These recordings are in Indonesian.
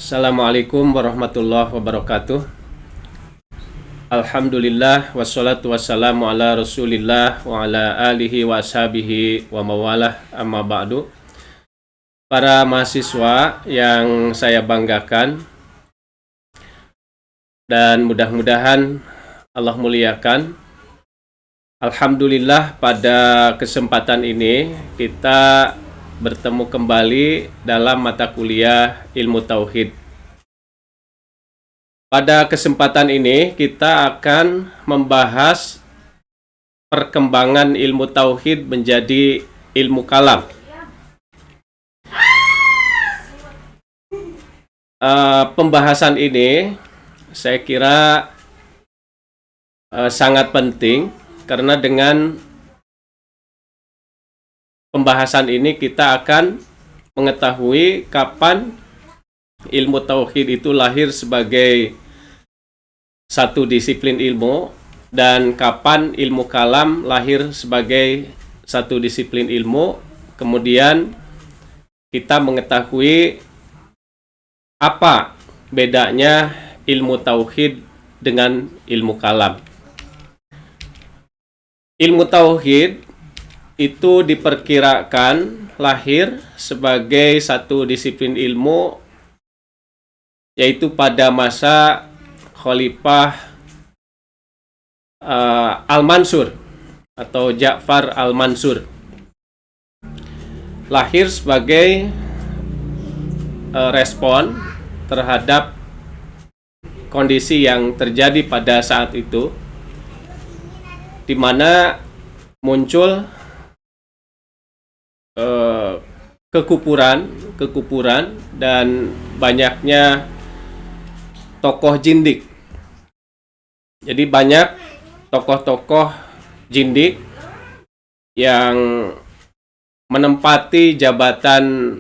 Assalamualaikum warahmatullahi wabarakatuh. Alhamdulillah wassalatu wassalamu ala rasulillah wa ala alihi wa ashabihi wa mawalah amma ba'du. Para mahasiswa yang saya banggakan dan mudah-mudahan Allah muliakan. Alhamdulillah pada kesempatan ini kita bertemu kembali dalam mata kuliah ilmu tauhid. Pada kesempatan ini kita akan membahas perkembangan ilmu tauhid menjadi ilmu kalam. Pembahasan ini saya kira sangat penting karena dengan pembahasan ini kita akan mengetahui kapan ilmu tauhid itu lahir sebagai satu disiplin ilmu dan kapan ilmu kalam lahir sebagai satu disiplin ilmu. Kemudian kita mengetahui apa bedanya ilmu tauhid dengan ilmu kalam. Ilmu tauhid itu diperkirakan lahir sebagai satu disiplin ilmu yaitu pada masa Khalifah Al-Mansur atau Ja'far Al-Mansur. Lahir sebagai respon terhadap kondisi yang terjadi pada saat itu, di mana muncul kekufuran dan banyaknya tokoh jindik. Jadi banyak tokoh-tokoh jindik yang menempati jabatan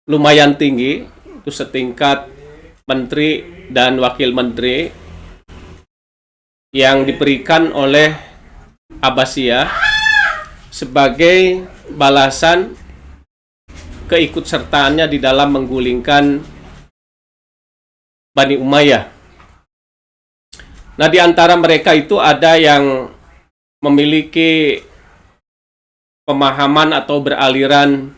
lumayan tinggi, itu setingkat menteri dan wakil menteri yang diberikan oleh Abbasiyah sebagai balasan keikutsertaannya di dalam menggulingkan Bani Umayyah. Nah, di antara mereka itu ada yang memiliki pemahaman atau beraliran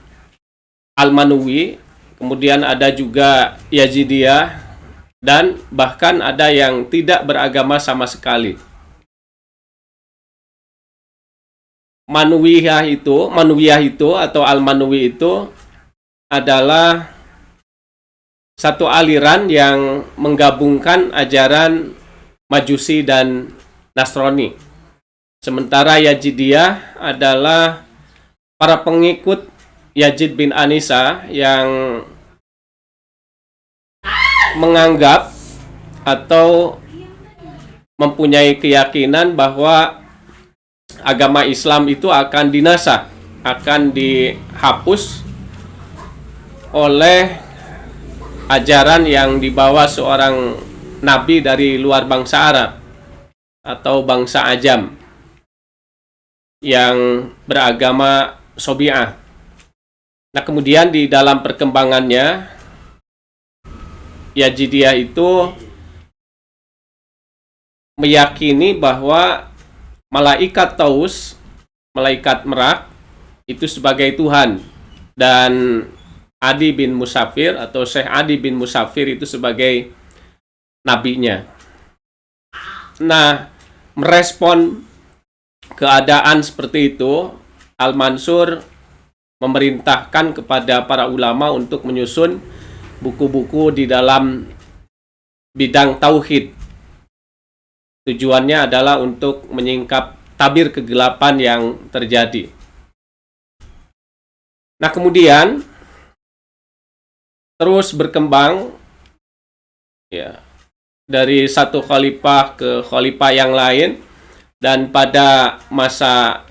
Al-Manuwi, kemudian ada juga Yazidiyah, dan bahkan ada yang tidak beragama sama sekali. Manuwiyah itu atau Al-Manuwi itu adalah satu aliran yang menggabungkan ajaran Majusi dan Nasrani. Sementara Yazidiyah adalah para pengikut Yazid bin Anisa yang menganggap atau mempunyai keyakinan bahwa agama Islam itu akan dinasah, akan dihapus oleh ajaran yang dibawa seorang nabi dari luar bangsa Arab atau bangsa Ajam yang beragama Sobi'ah. Nah, kemudian di dalam perkembangannya Yazidiyah itu meyakini bahwa malaikat Taus, malaikat Merak itu sebagai Tuhan, dan Adi bin Musafir atau Syekh Adi bin Musafir itu sebagai nabinya. Nah, merespon keadaan seperti itu, Al-Mansur memerintahkan kepada para ulama untuk menyusun buku-buku di dalam bidang tauhid. Tujuannya adalah untuk menyingkap tabir kegelapan yang terjadi. Nah, kemudian terus berkembang ya, dari satu khalifah ke khalifah yang lain, dan pada masa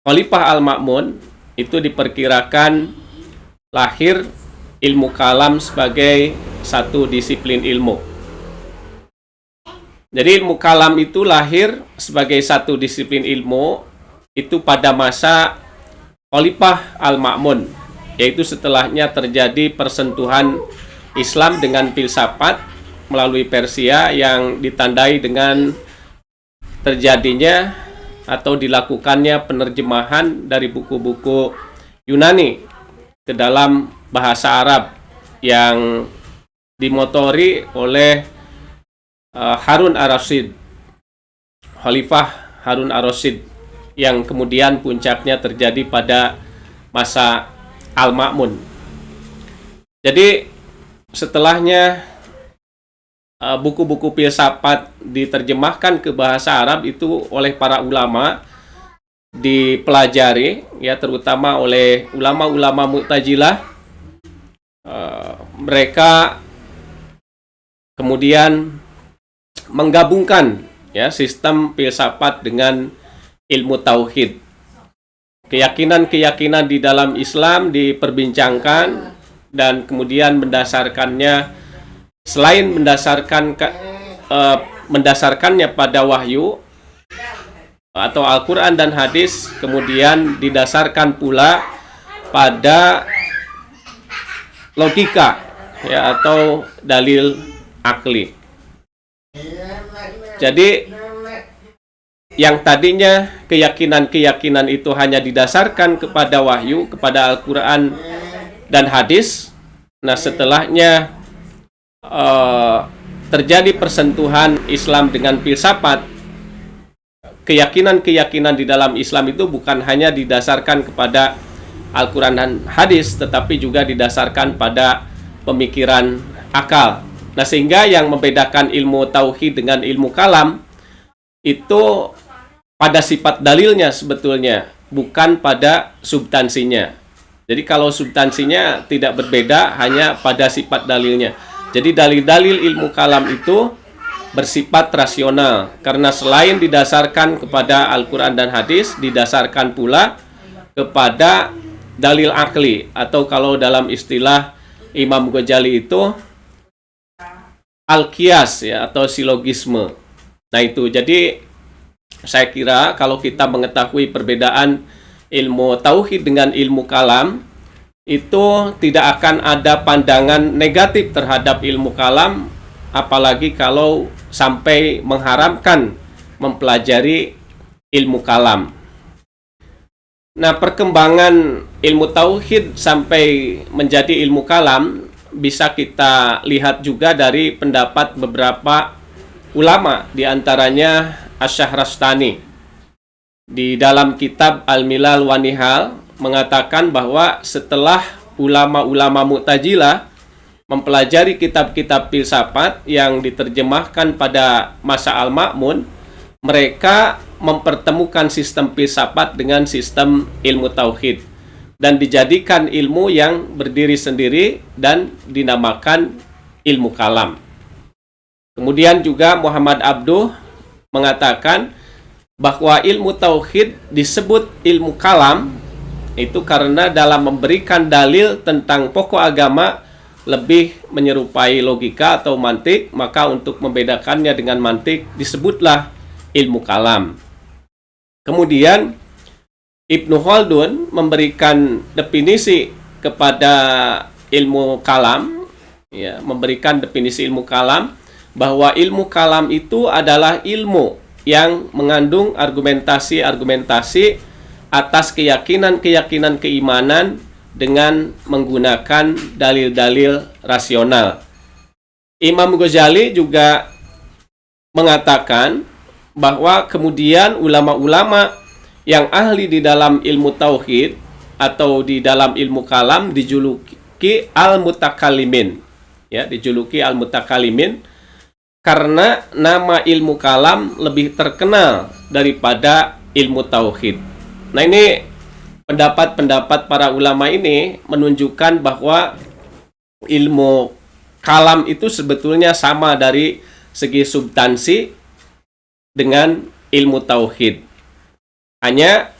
Khalifah Al-Ma'mun itu diperkirakan lahir ilmu kalam sebagai satu disiplin ilmu. Jadi ilmu kalam itu lahir sebagai satu disiplin ilmu itu pada masa Khalifah Al-Ma'mun. yaitu setelahnya terjadi persentuhan Islam dengan filsafat melalui Persia yang ditandai dengan terjadinya atau dilakukannya penerjemahan dari buku-buku Yunani ke dalam bahasa Arab yang dimotori oleh Harun ar-Rasyid, Khalifah Harun ar-Rasyid, yang kemudian puncaknya terjadi pada masa Al-Ma'mun. Jadi setelahnya buku-buku filsafat diterjemahkan ke bahasa Arab itu oleh para ulama, dipelajari ya, terutama oleh ulama-ulama Mu'tazilah. Mereka kemudian menggabungkan ya sistem filsafat dengan ilmu tauhid. Keyakinan-keyakinan di dalam Islam diperbincangkan dan kemudian selain mendasarkannya pada wahyu atau Al-Quran dan hadis, kemudian didasarkan pula pada logika ya, atau dalil akli. Jadi yang tadinya keyakinan-keyakinan itu hanya didasarkan kepada wahyu, kepada Al-Quran dan hadis, nah setelahnya terjadi persentuhan Islam dengan filsafat, keyakinan-keyakinan di dalam Islam itu bukan hanya didasarkan kepada Al-Quran dan hadis, tetapi juga didasarkan pada pemikiran akal. Nah, sehingga yang membedakan ilmu tauhid dengan ilmu kalam itu pada sifat dalilnya sebetulnya, bukan pada substansinya. Jadi kalau substansinya tidak berbeda, hanya pada sifat dalilnya. Jadi dalil-dalil ilmu kalam itu bersifat rasional, karena selain didasarkan kepada Al-Quran dan hadis, didasarkan pula kepada dalil akli, atau kalau dalam istilah Imam Ghazali itu al-qiyas ya, atau silogisme. Nah itu, jadi saya kira kalau kita mengetahui perbedaan ilmu tauhid dengan ilmu kalam, itu tidak akan ada pandangan negatif terhadap ilmu kalam, apalagi kalau sampai mengharamkan mempelajari ilmu kalam. Nah, perkembangan ilmu tauhid sampai menjadi ilmu kalam bisa kita lihat juga dari pendapat beberapa ulama, diantaranya Asy-Syahrastani di dalam kitab Al-Milal wa Nihal mengatakan bahwa setelah ulama-ulama Mu'tazilah mempelajari kitab-kitab filsafat yang diterjemahkan pada masa Al-Ma'mun, mereka mempertemukan sistem filsafat dengan sistem ilmu tauhid dan dijadikan ilmu yang berdiri sendiri dan dinamakan ilmu kalam. Kemudian juga Muhammad Abduh mengatakan bahwa ilmu tauhid disebut ilmu kalam itu karena dalam memberikan dalil tentang pokok agama lebih menyerupai logika atau mantik, maka untuk membedakannya dengan mantik disebutlah ilmu kalam. Kemudian Ibnu Khaldun memberikan definisi kepada ilmu kalam, ya, memberikan definisi ilmu kalam bahwa ilmu kalam itu adalah ilmu yang mengandung argumentasi-argumentasi atas keyakinan-keyakinan keimanan dengan menggunakan dalil-dalil rasional. Imam Ghazali juga mengatakan bahwa kemudian ulama-ulama yang ahli di dalam ilmu tauhid atau di dalam ilmu kalam dijuluki al-mutakalimin, ya, dijuluki al-mutakalimin karena nama ilmu kalam lebih terkenal daripada ilmu tauhid. Nah, ini pendapat-pendapat para ulama ini menunjukkan bahwa ilmu kalam itu sebetulnya sama dari segi substansi dengan ilmu tauhid. Hanya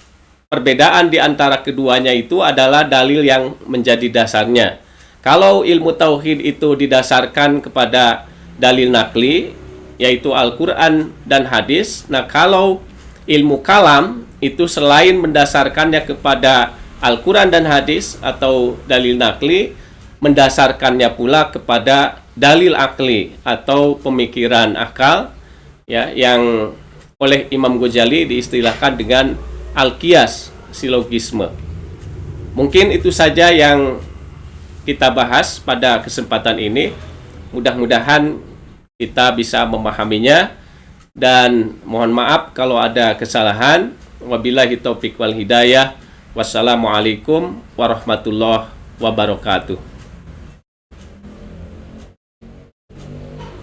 perbedaan di antara keduanya itu adalah dalil yang menjadi dasarnya. Kalau ilmu tauhid itu didasarkan kepada dalil nakli, yaitu Al-Quran dan hadis. Nah, kalau ilmu kalam itu selain mendasarkannya kepada Al-Quran dan hadis atau dalil nakli, mendasarkannya pula kepada dalil akli atau pemikiran akal, ya, yang oleh Imam Ghazali diistilahkan dengan al-qiyas, silogisme. Mungkin itu saja yang kita bahas pada kesempatan ini. Mudah-mudahan kita bisa memahaminya, dan mohon maaf kalau ada kesalahan. Wabillahi taufiq wal hidayah. Wassalamualaikum warahmatullahi wabarakatuh.